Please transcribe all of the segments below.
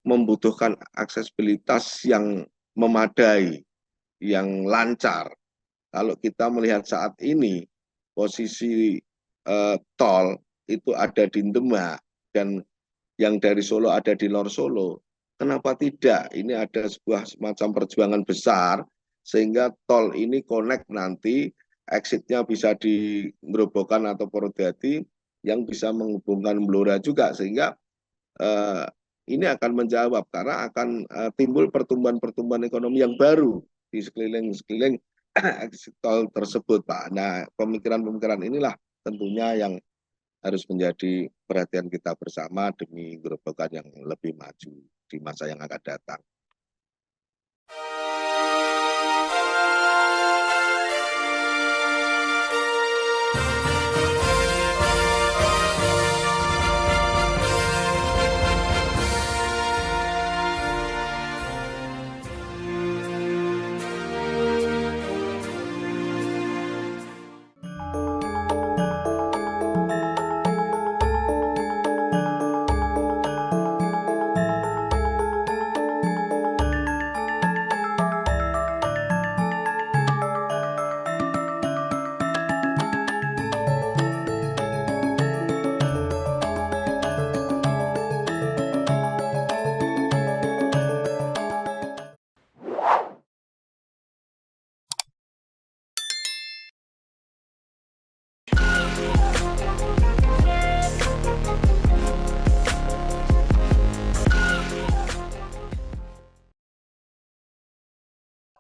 membutuhkan aksesibilitas yang memadai, yang lancar. Kalau kita melihat saat ini, posisi tol itu ada di Demak, dan yang dari Solo ada di luar Solo. Kenapa tidak? Ini ada sebuah semacam perjuangan besar, sehingga tol ini connect nanti, exitnya bisa di Grobogan atau Purwodadi, yang bisa menghubungkan Blora juga, sehingga eh, ini akan menjawab, karena akan timbul pertumbuhan-pertumbuhan ekonomi yang baru di sekeliling exit tol tersebut, Pak. Nah, pemikiran-pemikiran inilah tentunya yang harus menjadi perhatian kita bersama demi Grobogan yang lebih maju di masa yang akan datang.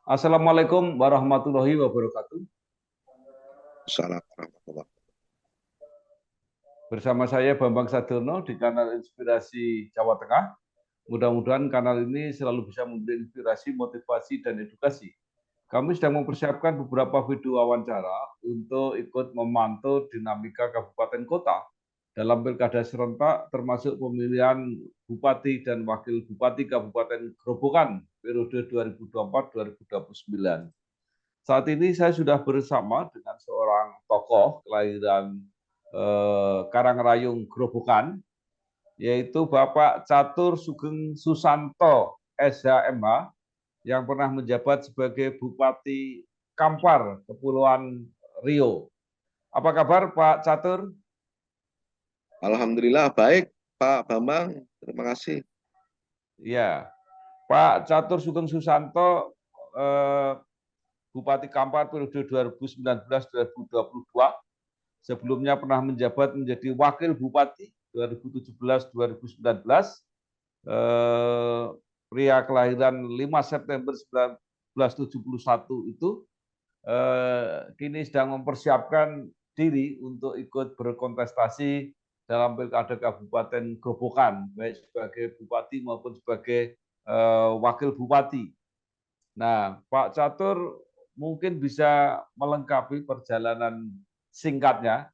Assalamualaikum warahmatullahi wabarakatuh. Assalamualaikum. Bersama saya Bambang Sadurno di kanal Inspirasi Jawa Tengah. Mudah-mudahan kanal ini selalu bisa memberi inspirasi, motivasi, dan edukasi. Kami sedang mempersiapkan beberapa video wawancara untuk ikut memantau dinamika kabupaten kota dalam pilkada serentak, termasuk pemilihan Bupati dan Wakil Bupati Kabupaten Grobogan periode 2024-2029. Saat ini saya sudah bersama dengan seorang tokoh kelahiran Karangrayung Grobogan, yaitu Bapak Catur Sugeng Susanto, SHMH, yang pernah menjabat sebagai Bupati Kampar, Kepulauan Riau. Apa kabar Pak Catur? Alhamdulillah baik, Pak Bambang. Terima kasih. Ya, Pak Catur Sugeng Susanto, Bupati Kampar periode 2019-2022. Sebelumnya pernah menjabat menjadi Wakil Bupati 2017-2019. Pria kelahiran 5 September 1971 itu kini sedang mempersiapkan diri untuk ikut berkontestasi dalam pilkada Kabupaten Grobogan, baik sebagai bupati maupun sebagai wakil bupati. Nah, Pak Catur mungkin bisa melengkapi perjalanan singkatnya,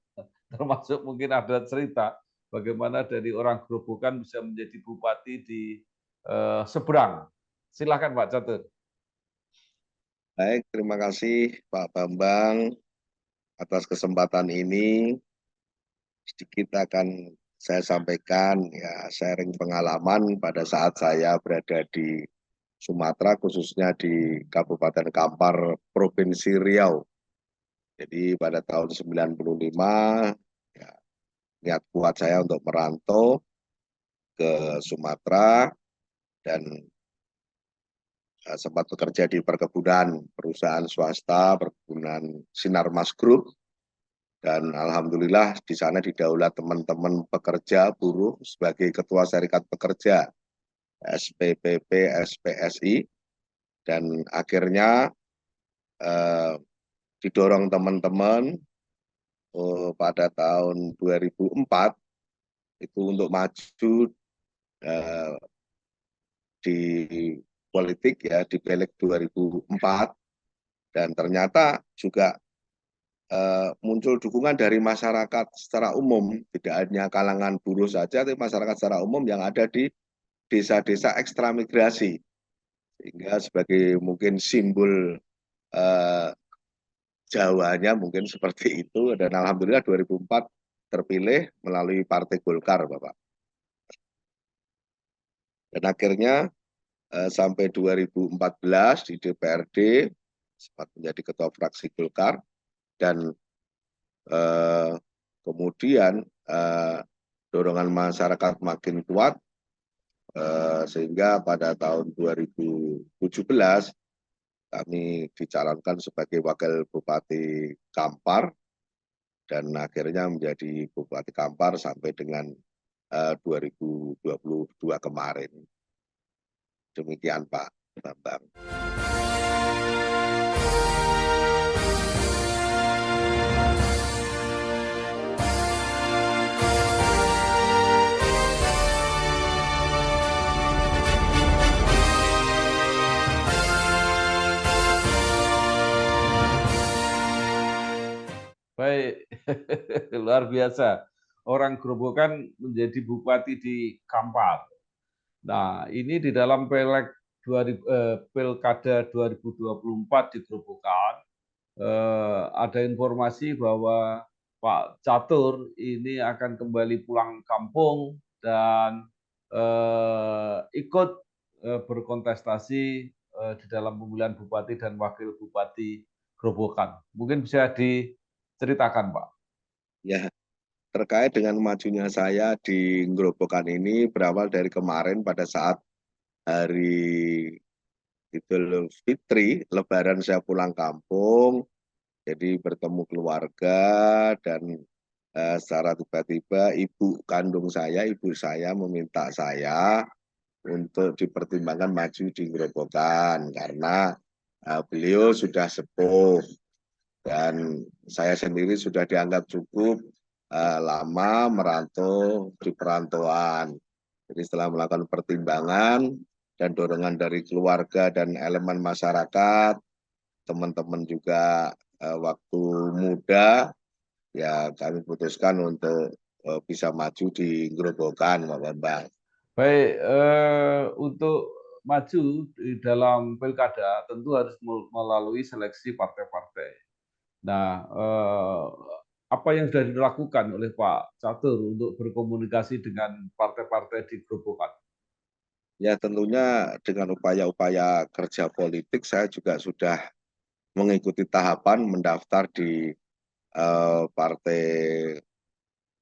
termasuk mungkin ada cerita bagaimana dari orang Grobogan bisa menjadi bupati di seberang. Silakan Pak Catur. Baik, terima kasih Pak Bambang atas kesempatan ini. Sedikit akan saya sampaikan, ya, sharing pengalaman pada saat saya berada di Sumatera, khususnya di Kabupaten Kampar, Provinsi Riau. Jadi pada tahun 95, ya, niat kuat saya untuk merantau ke Sumatera dan sempat bekerja di perkebunan perusahaan swasta, perkebunan Sinarmas Group, dan alhamdulillah di sana didaulat teman-teman pekerja buruh sebagai ketua serikat pekerja SPPP SPSI, dan akhirnya didorong teman-teman pada tahun 2004 itu untuk maju di politik, ya, di Pileg 2004, dan ternyata juga muncul dukungan dari masyarakat secara umum, tidak hanya kalangan buruh saja, tapi masyarakat secara umum yang ada di desa-desa ekstra migrasi, sehingga sebagai mungkin simbol Jawanya mungkin seperti itu, dan alhamdulillah 2004 terpilih melalui Partai Golkar, Bapak. Dan akhirnya sampai 2014 di DPRD sempat menjadi ketua fraksi Golkar, dan kemudian dorongan masyarakat makin kuat, sehingga pada tahun 2017 kami dicalonkan sebagai wakil Bupati Kampar, dan akhirnya menjadi Bupati Kampar sampai dengan 2022 kemarin. Demikian Pak Bambang. Baik, luar biasa. Orang Grobogan menjadi bupati di Kampar. Nah, ini di dalam Pilkada 2024 di Grobogan, ada informasi bahwa Pak Catur ini akan kembali pulang kampung dan ikut berkontestasi di dalam pemilihan bupati dan wakil bupati Grobogan. Mungkin bisa diceritakan, Pak. Ya, terkait dengan majunya saya di Grobogan ini berawal dari kemarin pada saat hari Idul Fitri, Lebaran saya pulang kampung, jadi bertemu keluarga, dan secara tiba-tiba ibu kandung saya, ibu saya meminta saya untuk dipertimbangkan maju di Grobogan karena beliau sudah sepuh dan saya sendiri sudah dianggap cukup lama merantau di perantauan. Jadi setelah melakukan pertimbangan dan dorongan dari keluarga dan elemen masyarakat, teman-teman juga waktu muda, ya kami putuskan untuk bisa maju di Grobogan, Pak Bambang. Baik, untuk maju di dalam pilkada tentu harus melalui seleksi partai-partai. Nah, apa yang sudah dilakukan oleh Pak Catur untuk berkomunikasi dengan partai-partai di Grobogan? Ya tentunya dengan upaya-upaya kerja politik saya juga sudah mengikuti tahapan mendaftar di partai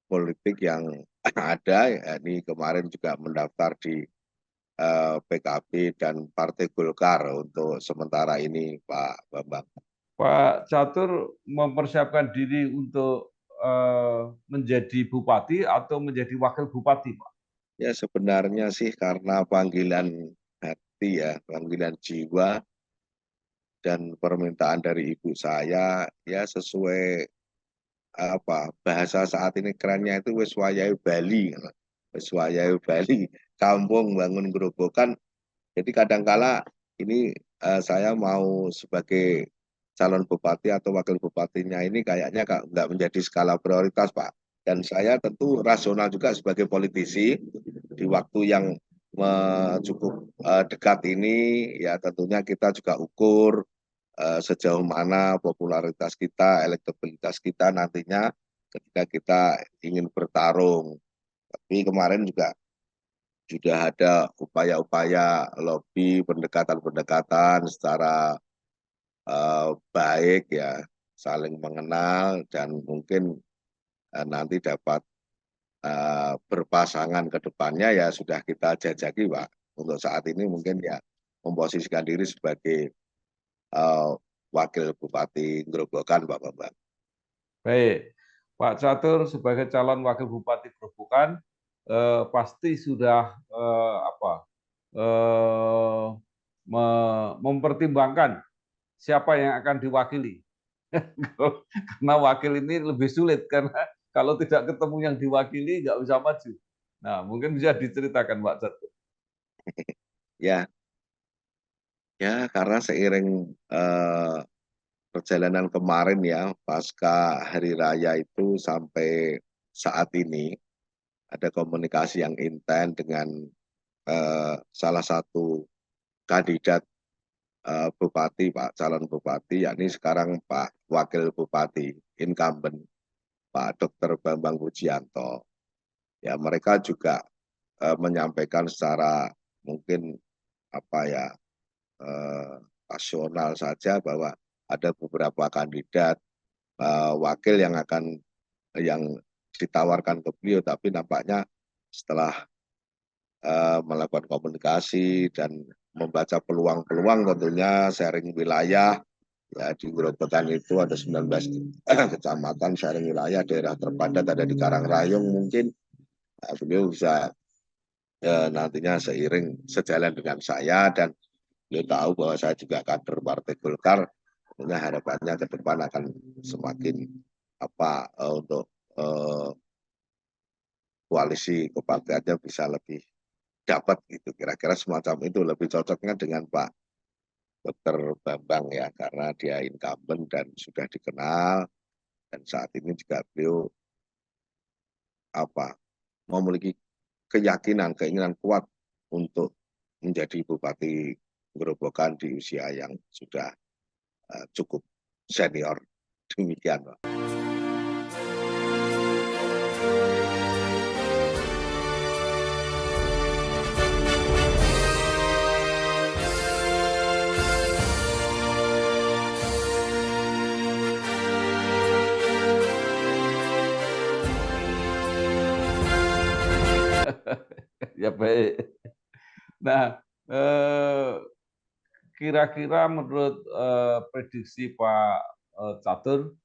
politik yang ada. Ini kemarin juga mendaftar di PKB dan Partai Golkar untuk sementara ini, Pak Bambang. Pak Catur mempersiapkan diri untuk menjadi bupati atau menjadi wakil bupati, Pak? Ya sebenarnya sih karena panggilan hati ya, panggilan jiwa dan permintaan dari ibu saya, ya sesuai apa bahasa saat ini kerennya itu wis wayahe Bali, wis wayahe Bali, kampung bangun gerobokan. Jadi kadangkala ini saya mau sebagai calon bupati atau wakil bupatinya ini kayaknya nggak menjadi skala prioritas, Pak. Dan saya tentu rasional juga sebagai politisi di waktu yang cukup dekat ini, ya tentunya kita juga ukur sejauh mana popularitas kita, elektabilitas kita nantinya ketika kita ingin bertarung. Tapi kemarin juga sudah ada upaya-upaya lobby, pendekatan-pendekatan secara baik ya, saling mengenal dan mungkin nanti dapat berpasangan ke depannya ya sudah kita jajaki, Pak. Untuk saat ini mungkin ya memposisikan diri sebagai wakil Bupati Grobogan, Pak Bambang. Baik, Pak Catur sebagai calon wakil bupati Grobogan pasti sudah mempertimbangkan siapa yang akan diwakili. Karena wakil ini lebih sulit karena kalau tidak ketemu yang diwakili nggak bisa maju. Nah, mungkin bisa diceritakan Pak Catur. Ya, ya karena seiring perjalanan kemarin ya pasca hari raya itu sampai saat ini ada komunikasi yang intens dengan salah satu kandidat bupati, Pak calon bupati, yakni sekarang Pak Wakil Bupati incumbent Pak Dr. Bambang Pujianto. Ya mereka juga menyampaikan secara mungkin apa ya rasional saja bahwa ada beberapa kandidat wakil yang ditawarkan ke beliau, tapi nampaknya setelah melakukan komunikasi dan membaca peluang-peluang, tentunya sharing wilayah. Ya, di Grobogan itu ada 19 kecamatan sharing wilayah, daerah terpadat ada di Karangrayung mungkin. Beliau bisa nantinya sejalan dengan saya, dan beliau tahu bahwa saya juga kader Partai Golkar. Tentunya harapannya ke depan akan semakin untuk koalisi kepartaiannya bisa lebih dapat gitu. Kira-kira semacam itu, lebih cocoknya dengan Pak Dr. Bambang ya, karena dia incumbent dan sudah dikenal, dan saat ini juga beliau memiliki keyakinan, keinginan kuat untuk menjadi Bupati Grobogan di usia yang sudah cukup senior. Demikian, Pak. Ya baik. Nah, kira-kira menurut prediksi Pak Catur,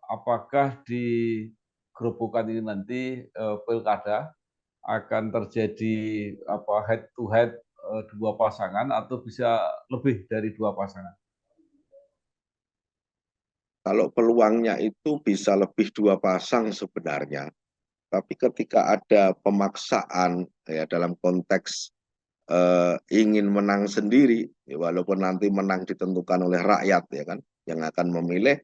apakah di Grobogan ini nanti pilkada akan terjadi head to head dua pasangan atau bisa lebih dari dua pasangan? Kalau peluangnya itu bisa lebih dua pasang sebenarnya, tapi ketika ada pemaksaan ya dalam konteks ingin menang sendiri, ya walaupun nanti menang ditentukan oleh rakyat ya kan, yang akan memilih,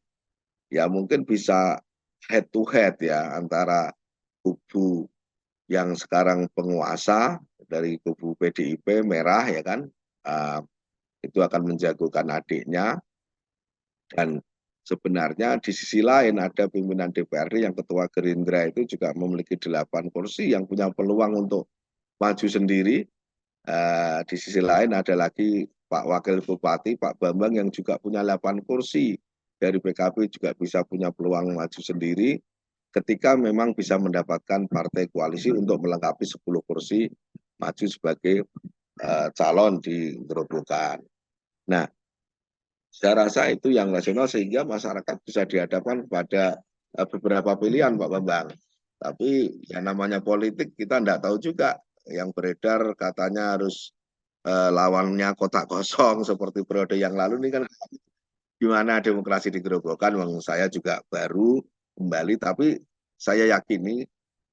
ya mungkin bisa head to head ya antara kubu yang sekarang penguasa dari kubu PDIP merah ya kan, itu akan menjagokan adiknya, dan sebenarnya di sisi lain ada pimpinan DPRD yang ketua Gerindra itu juga memiliki 8 kursi yang punya peluang untuk maju sendiri. Di sisi lain ada lagi Pak Wakil Bupati, Pak Bambang yang juga punya 8 kursi. Dari PKB juga bisa punya peluang maju sendiri ketika memang bisa mendapatkan partai koalisi untuk melengkapi 10 kursi maju sebagai calon di Grobogan. Nah, saya rasa itu yang nasional sehingga masyarakat bisa dihadapkan kepada beberapa pilihan, Pak Bambang. Tapi yang namanya politik kita tidak tahu juga, yang beredar katanya harus lawannya kotak kosong seperti periode yang lalu ini kan, gimana demokrasi di Grobogan. Saya juga baru kembali, tapi saya yakini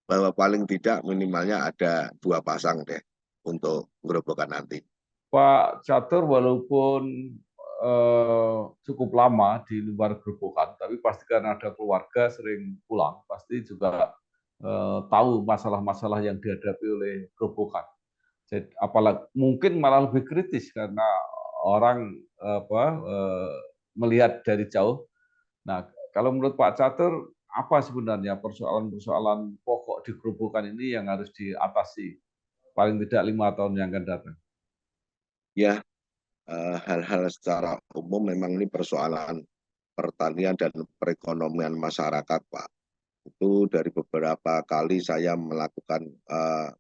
bahwa paling tidak minimalnya ada dua pasang deh untuk Grobogan nanti. Pak Catur walaupun cukup lama di luar Grobogan, tapi pasti karena ada keluarga sering pulang, pasti juga tahu masalah-masalah yang dihadapi oleh Grobogan. Jadi, apalagi mungkin malah lebih kritis karena orang melihat dari jauh. Nah, kalau menurut Pak Catur, apa sebenarnya persoalan-persoalan pokok di Grobogan ini yang harus diatasi paling tidak 5 tahun yang akan datang? Ya, hal-hal secara umum memang ini persoalan pertanian dan perekonomian masyarakat, Pak. Itu dari beberapa kali saya melakukan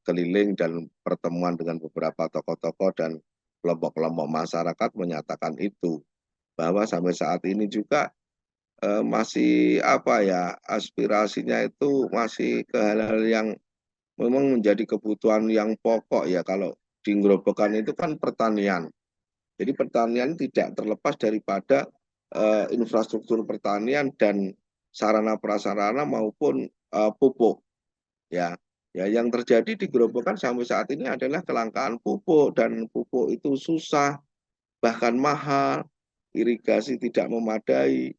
keliling dan pertemuan dengan beberapa tokoh-tokoh dan kelompok-kelompok masyarakat menyatakan itu, bahwa sampai saat ini juga masih aspirasinya itu masih ke hal-hal yang memang menjadi kebutuhan yang pokok ya. Kalau di Grobogan itu kan pertanian. Jadi pertanian tidak terlepas daripada infrastruktur pertanian dan sarana prasarana maupun pupuk. Ya, yang terjadi di Grobogan sampai saat ini adalah kelangkaan pupuk, dan pupuk itu susah, bahkan mahal, irigasi tidak memadai.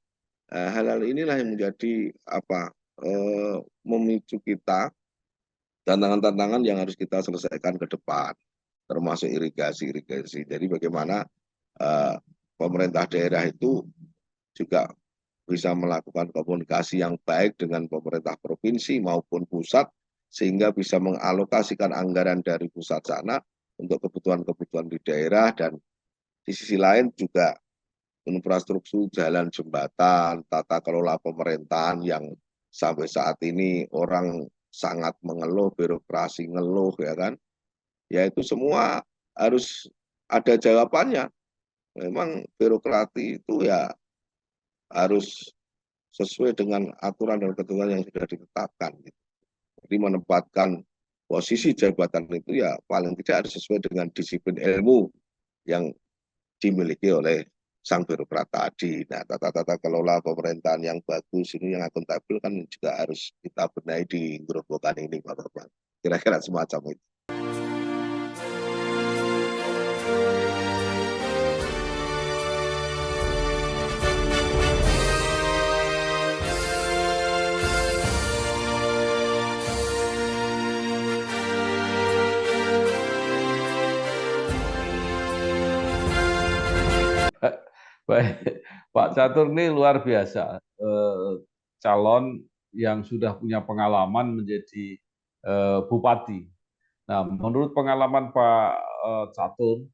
Hal-hal inilah yang menjadi memicu kita tantangan-tantangan yang harus kita selesaikan ke depan, termasuk irigasi. Jadi bagaimana pemerintah daerah itu juga bisa melakukan komunikasi yang baik dengan pemerintah provinsi maupun pusat, sehingga bisa mengalokasikan anggaran dari pusat sana untuk kebutuhan-kebutuhan di daerah, dan di sisi lain juga infrastruktur jalan, jembatan, tata kelola pemerintahan yang sampai saat ini orang sangat mengeluh, birokrasi ngeluh, ya kan? Ya itu semua harus ada jawabannya. Memang birokrasi itu ya harus sesuai dengan aturan dan ketentuan yang sudah ditetapkan, gitu. Jadi menempatkan posisi jabatan itu ya paling tidak harus sesuai dengan disiplin ilmu yang dimiliki oleh sang birokrat tadi. Nah, tata-tata kelola pemerintahan yang bagus ini, yang akuntabel, kan juga harus kita benahi di Gerobokan ini, Bapak-Bapak. Kira-kira semacam itu. Baik, Pak Catur ini luar biasa. Calon yang sudah punya pengalaman menjadi bupati. Nah, menurut pengalaman Pak Catur,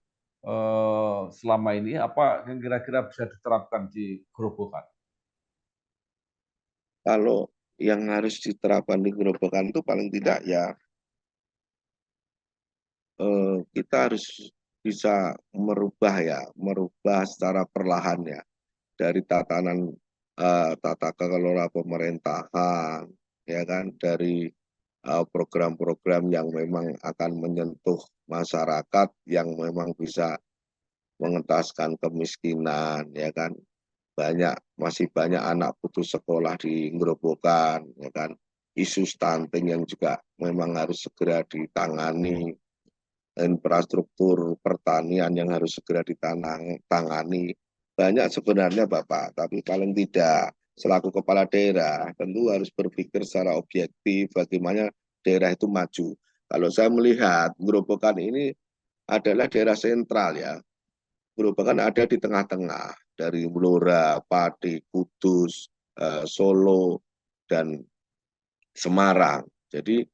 selama ini apa yang kira-kira bisa diterapkan di Gerobokan? Kalau yang harus diterapkan di Gerobokan itu paling tidak ya kita harus bisa merubah secara perlahan ya, dari tata kelola pemerintahan, ya kan, dari program-program yang memang akan menyentuh masyarakat, yang memang bisa mengentaskan kemiskinan, ya kan. Masih banyak anak putus sekolah di Gerobokan, ya kan. Isu stunting yang juga memang harus segera ditangani, infrastruktur pertanian yang harus segera ditangani. Banyak sebenarnya Bapak, tapi paling tidak selaku kepala daerah tentu harus berpikir secara objektif bagaimana daerah itu maju. Kalau saya melihat Gerobokan ini adalah daerah sentral ya. Gerobokan ada di tengah-tengah, dari Blora, Pati, Kudus, Solo, dan Semarang. Jadi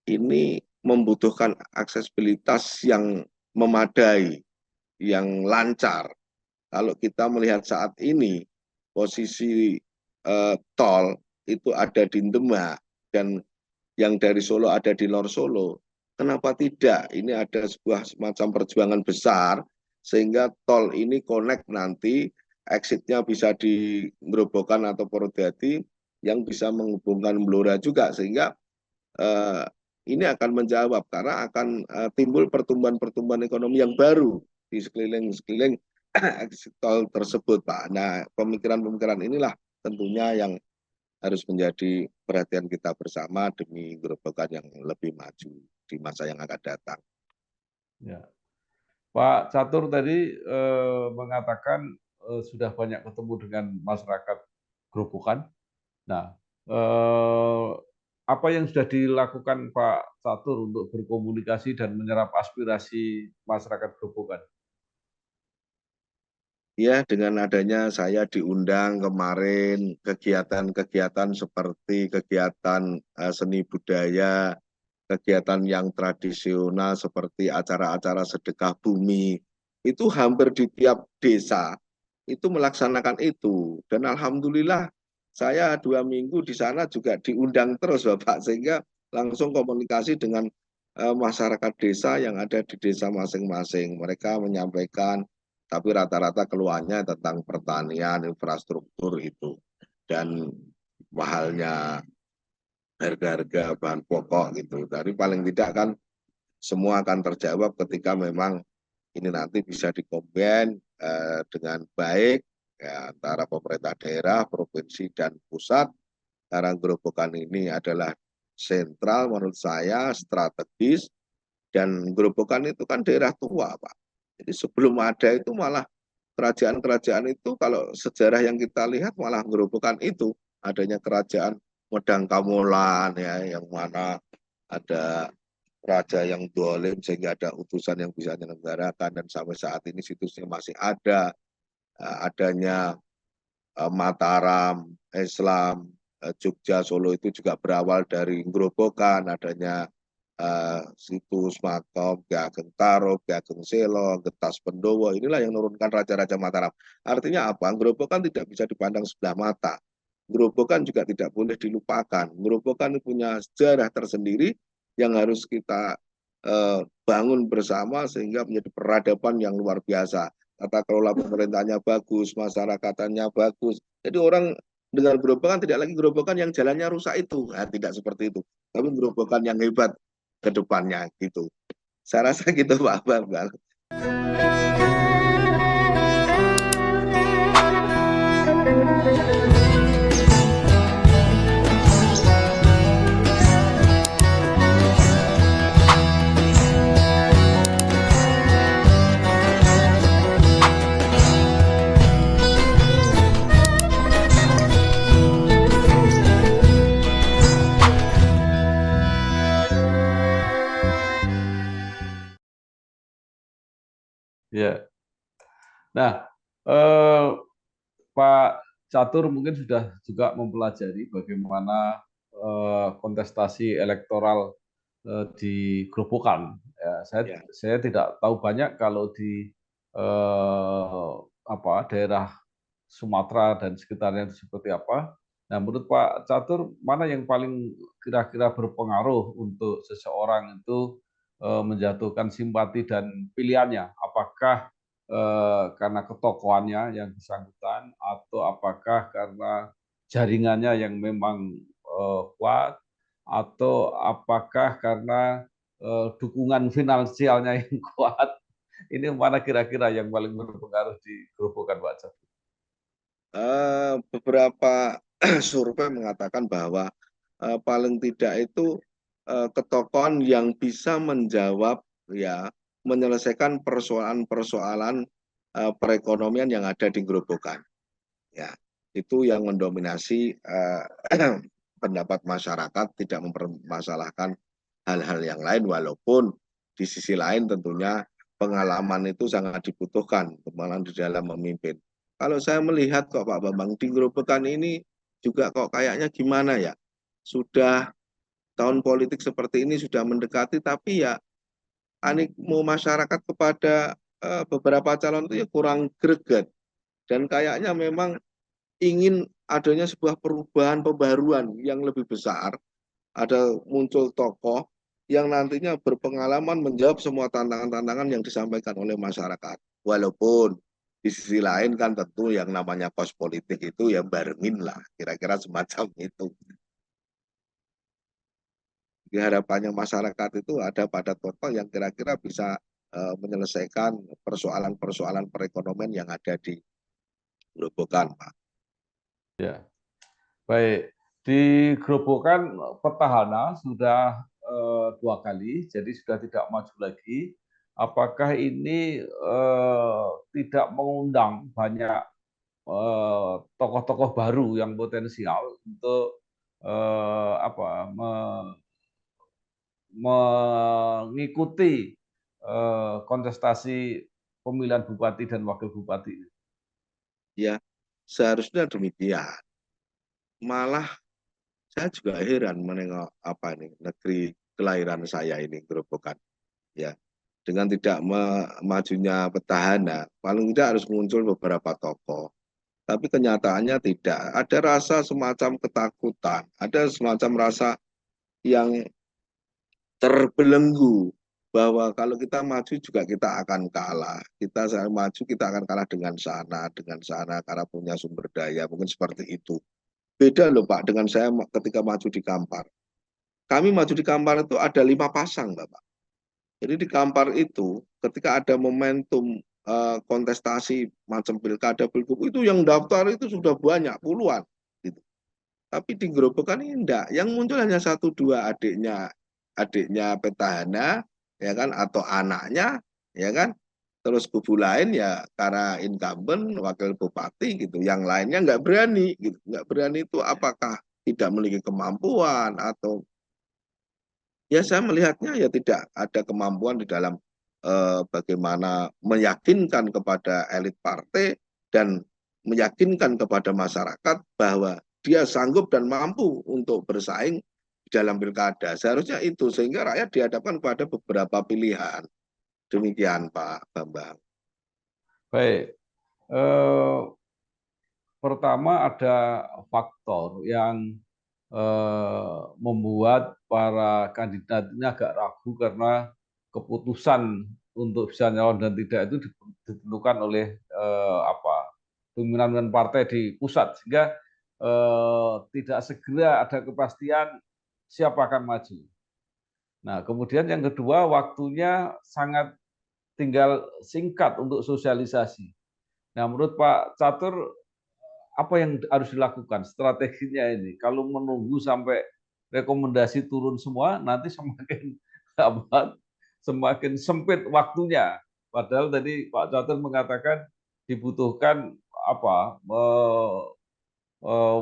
ini membutuhkan aksesibilitas yang memadai, yang lancar. Kalau kita melihat saat ini, posisi tol itu ada di Demak, dan yang dari Solo ada di luar Solo. Kenapa tidak? Ini ada sebuah semacam perjuangan besar, sehingga tol ini connect nanti, exitnya bisa di Gerobokan atau Purwodadi, yang bisa menghubungkan Blora juga, sehingga eh, ini akan menjawab, karena akan timbul pertumbuhan-pertumbuhan ekonomi yang baru di sekeliling exit tol tersebut, Pak. Nah, pemikiran-pemikiran inilah tentunya yang harus menjadi perhatian kita bersama demi Gerobokan yang lebih maju di masa yang akan datang. Ya. Pak Catur tadi mengatakan sudah banyak ketemu dengan masyarakat Gerobokan. Nah, apa yang sudah dilakukan Pak Catur untuk berkomunikasi dan menyerap aspirasi masyarakat Gerobokan? Ya, dengan adanya saya diundang kemarin, kegiatan-kegiatan seperti kegiatan seni budaya, kegiatan yang tradisional seperti acara-acara sedekah bumi, itu hampir di tiap desa itu melaksanakan itu. Dan alhamdulillah saya 2 minggu di sana juga diundang terus, Bapak, sehingga langsung komunikasi dengan masyarakat desa yang ada di desa masing-masing. Mereka menyampaikan, tapi rata-rata keluhannya tentang pertanian, infrastruktur itu, dan mahalnya harga-harga bahan pokok gitu. Tapi paling tidak kan semua akan terjawab ketika memang ini nanti bisa dikombin dengan baik ya, antara pemerintah daerah, provinsi, dan pusat. Karena Gerobokan ini adalah sentral menurut saya, strategis, dan Gerobokan itu kan daerah tua, Pak. Jadi sebelum ada itu malah kerajaan-kerajaan itu, kalau sejarah yang kita lihat, malah Gerobokan itu adanya kerajaan Medang Kamolan ya, yang mana ada raja yang dolim sehingga ada utusan yang bisa menyelenggarakan, dan sampai saat ini situsnya masih ada. Adanya Mataram, Islam, Jogja, Solo itu juga berawal dari Gerobokan, adanya Situs Makom, Ki Ageng Taro, Ki Ageng Selo, Getas Pendowo, inilah yang menurunkan Raja-Raja Mataram. Artinya apa? Gerobokan tidak bisa dipandang sebelah mata. Gerobokan juga tidak boleh dilupakan. Gerobokan punya sejarah tersendiri yang harus kita bangun bersama sehingga menjadi peradaban yang luar biasa. Tata kelola pemerintahnya bagus, masyarakatnya bagus. Jadi orang dengan gerobokan tidak lagi gerobokan yang jalannya rusak itu. Nah, tidak seperti itu. Tapi gerobokan yang hebat ke depannya gitu. Saya rasa gitu Pak Bambang. Ya. Nah, Pak Catur mungkin sudah juga mempelajari bagaimana kontestasi elektoral di Grobogan. Ya, saya tidak tahu banyak kalau di daerah Sumatera dan sekitarnya itu seperti apa. Nah, menurut Pak Catur, mana yang paling kira-kira berpengaruh untuk seseorang itu menjatuhkan simpati dan pilihannya? Apakah karena ketokohannya yang bersangkutan, atau apakah karena jaringannya yang memang kuat, atau apakah karena dukungan finansialnya yang kuat? Ini mana kira-kira yang paling berpengaruh di Grobogan, Pak Catur? Beberapa survei mengatakan bahwa paling tidak itu ketokohan yang bisa menjawab, ya, menyelesaikan persoalan-persoalan perekonomian yang ada di Grobogan. Ya, itu yang mendominasi pendapat masyarakat, tidak mempermasalahkan hal-hal yang lain, walaupun di sisi lain tentunya pengalaman itu sangat dibutuhkan, pengalaman di dalam memimpin. Kalau saya melihat kok Pak Bambang, di Grobogan ini juga kok kayaknya gimana ya, sudah tahun politik seperti ini sudah mendekati, tapi ya animo masyarakat kepada beberapa calon itu ya kurang greget. Dan kayaknya memang ingin adanya sebuah perubahan, pembaruan yang lebih besar, ada muncul tokoh yang nantinya berpengalaman menjawab semua tantangan-tantangan yang disampaikan oleh masyarakat. Walaupun di sisi lain kan tentu yang namanya kos politik itu ya barengin lah, kira-kira semacam itu. Di harapannya masyarakat itu ada pada tokoh yang kira-kira bisa menyelesaikan persoalan-persoalan perekonomian yang ada di Grobogan, Pak. Ya, baik. Di Grobogan petahana sudah 2 kali, jadi sudah tidak maju lagi. Apakah ini tidak mengundang banyak tokoh-tokoh baru yang potensial untuk mengikuti kontestasi pemilihan bupati dan wakil bupati? Ya, seharusnya demikian. Malah saya juga heran menengok apa ini negeri kelahiran saya ini Grobogan, ya, dengan tidak majunya petahana paling tidak harus muncul beberapa tokoh, tapi kenyataannya tidak. Ada rasa semacam ketakutan, ada semacam rasa yang terbelenggu bahwa kalau kita maju juga kita akan kalah, kita maju kita akan kalah dengan sana karena punya sumber daya, mungkin seperti itu. Beda loh Pak dengan saya ketika maju di Kampar. Kami maju di Kampar itu ada 5 pasang, Bapak. Jadi di Kampar itu ketika ada momentum kontestasi macam pilkada pilgub itu yang daftar itu sudah banyak puluhan gitu. Tapi di Grobogan ini enggak, yang muncul hanya 1-2 adiknya petahana, ya kan, atau anaknya, ya kan. Terus kubu lain ya karena incumbent wakil bupati gitu, yang lainnya nggak berani gitu. Nggak berani itu apakah tidak memiliki kemampuan atau ya saya melihatnya ya tidak ada kemampuan di dalam bagaimana meyakinkan kepada elit partai dan meyakinkan kepada masyarakat bahwa dia sanggup dan mampu untuk bersaing dalam pilkada. Seharusnya itu, sehingga rakyat dihadapkan pada beberapa pilihan. Demikian Pak Bambang. Baik. Pertama ada faktor yang membuat para kandidat ini agak ragu karena keputusan untuk bisa nyalon dan tidak itu ditentukan oleh pimpinan partai di pusat, sehingga tidak segera ada kepastian siapa akan maju. Nah, kemudian yang kedua, waktunya sangat tinggal singkat untuk sosialisasi. Nah, menurut Pak Catur, apa yang harus dilakukan strateginya ini? Kalau menunggu sampai rekomendasi turun semua, nanti semakin sempit waktunya. Padahal tadi Pak Catur mengatakan dibutuhkan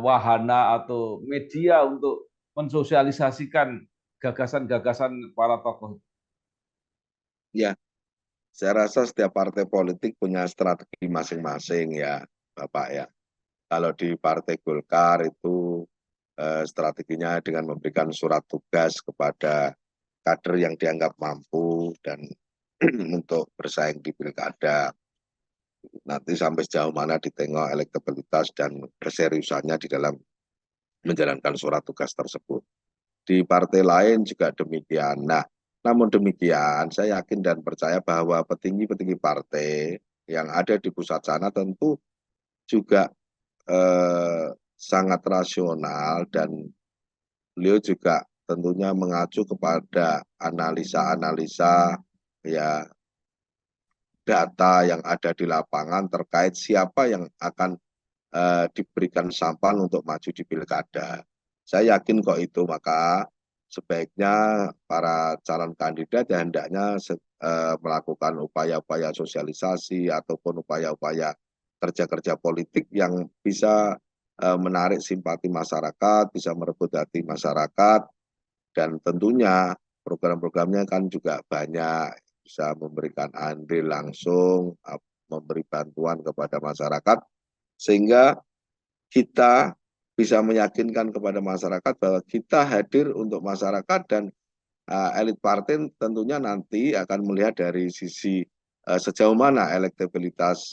wahana atau media untuk mensosialisasikan gagasan-gagasan para tokoh. Ya, saya rasa setiap partai politik punya strategi masing-masing ya, Bapak ya. Kalau di Partai Golkar itu strateginya dengan memberikan surat tugas kepada kader yang dianggap mampu dan untuk bersaing di pilkada. Nanti sampai sejauh mana ditengok elektabilitas dan keseriusannya di dalam menjalankan surat tugas tersebut. Di partai lain juga demikian. Nah, namun demikian saya yakin dan percaya bahwa petinggi-petinggi partai yang ada di pusat sana tentu juga sangat rasional, dan beliau juga tentunya mengacu kepada analisa-analisa ya, data yang ada di lapangan terkait siapa yang akan diberikan sampan untuk maju di pilkada. Saya yakin kok itu, maka sebaiknya para calon kandidat ya hendaknya melakukan upaya-upaya sosialisasi ataupun upaya-upaya kerja-kerja politik yang bisa menarik simpati masyarakat, bisa merebut hati masyarakat, dan tentunya program-programnya kan juga banyak, bisa memberikan andil langsung, memberi bantuan kepada masyarakat, sehingga kita bisa meyakinkan kepada masyarakat bahwa kita hadir untuk masyarakat, dan elit partai tentunya nanti akan melihat dari sisi sejauh mana elektabilitas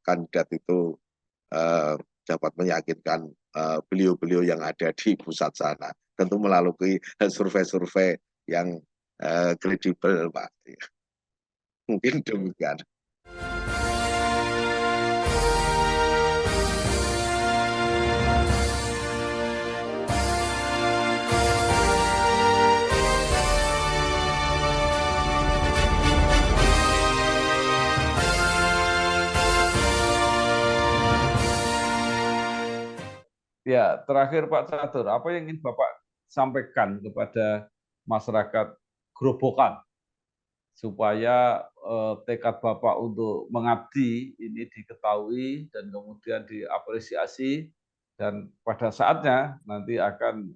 kandidat itu dapat meyakinkan beliau-beliau yang ada di pusat sana. Tentu melalui survei-survei yang kredibel, Pak. Mungkin demikian. Ya, terakhir Pak Catur, apa yang ingin Bapak sampaikan kepada masyarakat Grobogan supaya tekad Bapak untuk mengabdi ini diketahui dan kemudian diapresiasi, dan pada saatnya nanti akan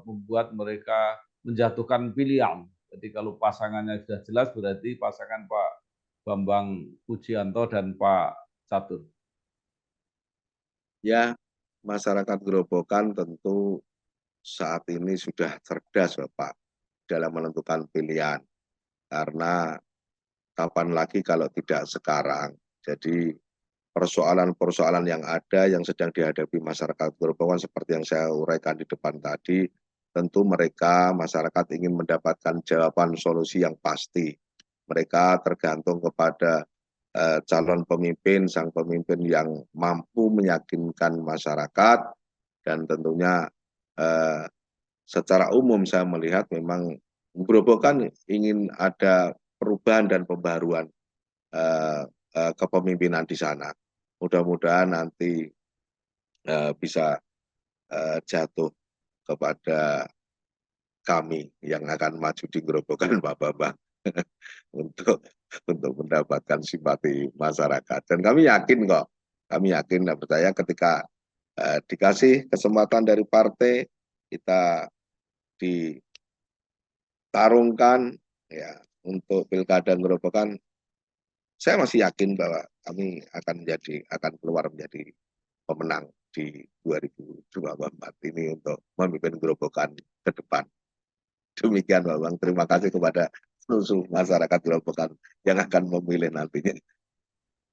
membuat mereka menjatuhkan pilihan. Jadi kalau pasangannya sudah jelas berarti pasangan Pak Bambang Pujianto dan Pak Catur. Ya, masyarakat Grobogan tentu saat ini sudah cerdas, Bapak, dalam menentukan pilihan. Karena kapan lagi kalau tidak sekarang. Jadi persoalan-persoalan yang ada yang sedang dihadapi masyarakat Grobogan seperti yang saya uraikan di depan tadi, tentu mereka, masyarakat ingin mendapatkan jawaban solusi yang pasti. Mereka tergantung kepada calon pemimpin, sang pemimpin yang mampu meyakinkan masyarakat, dan tentunya secara umum saya melihat memang Grobogan ingin ada perubahan dan pembaruan kepemimpinan di sana. Mudah-mudahan nanti bisa jatuh kepada kami yang akan maju di Grobogan, Pak Bambang, untuk mendapatkan simpati masyarakat. Dan kami yakin kok, kami yakin dan percaya ketika dikasih kesempatan dari partai, kita ditarungkan ya untuk pilkada Grobogan, saya masih yakin bahwa kami akan keluar menjadi pemenang di 2024 ini untuk memimpin Gerobokan ke depan. Demikian Pak Bang, terima kasih kepada seluruh masyarakat Gerobokan yang akan memilih nantinya.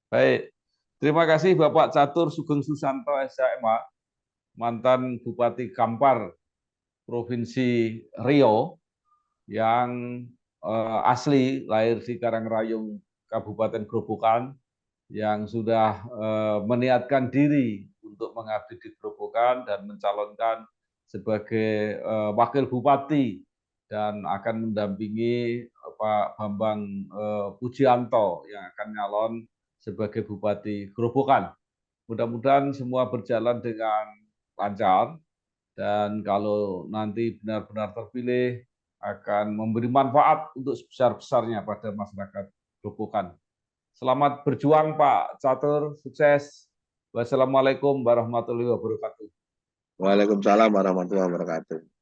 Baik, terima kasih Bapak Catur Sugeng Susanto SHMA, mantan Bupati Kampar, Provinsi Riau, yang asli lahir di Karangrayung, Kabupaten Grobogan, yang sudah meniatkan diri untuk mengabdi di Grobogan dan mencalonkan sebagai wakil bupati dan akan mendampingi Pak Bambang Pujianto yang akan nyalon sebagai Bupati Grobogan. Mudah-mudahan semua berjalan dengan lancar dan kalau nanti benar-benar terpilih akan memberi manfaat untuk sebesar-besarnya pada masyarakat Grobogan. Selamat berjuang Pak Catur, sukses. Wassalamualaikum warahmatullahi wabarakatuh. Waalaikumsalam warahmatullahi wabarakatuh.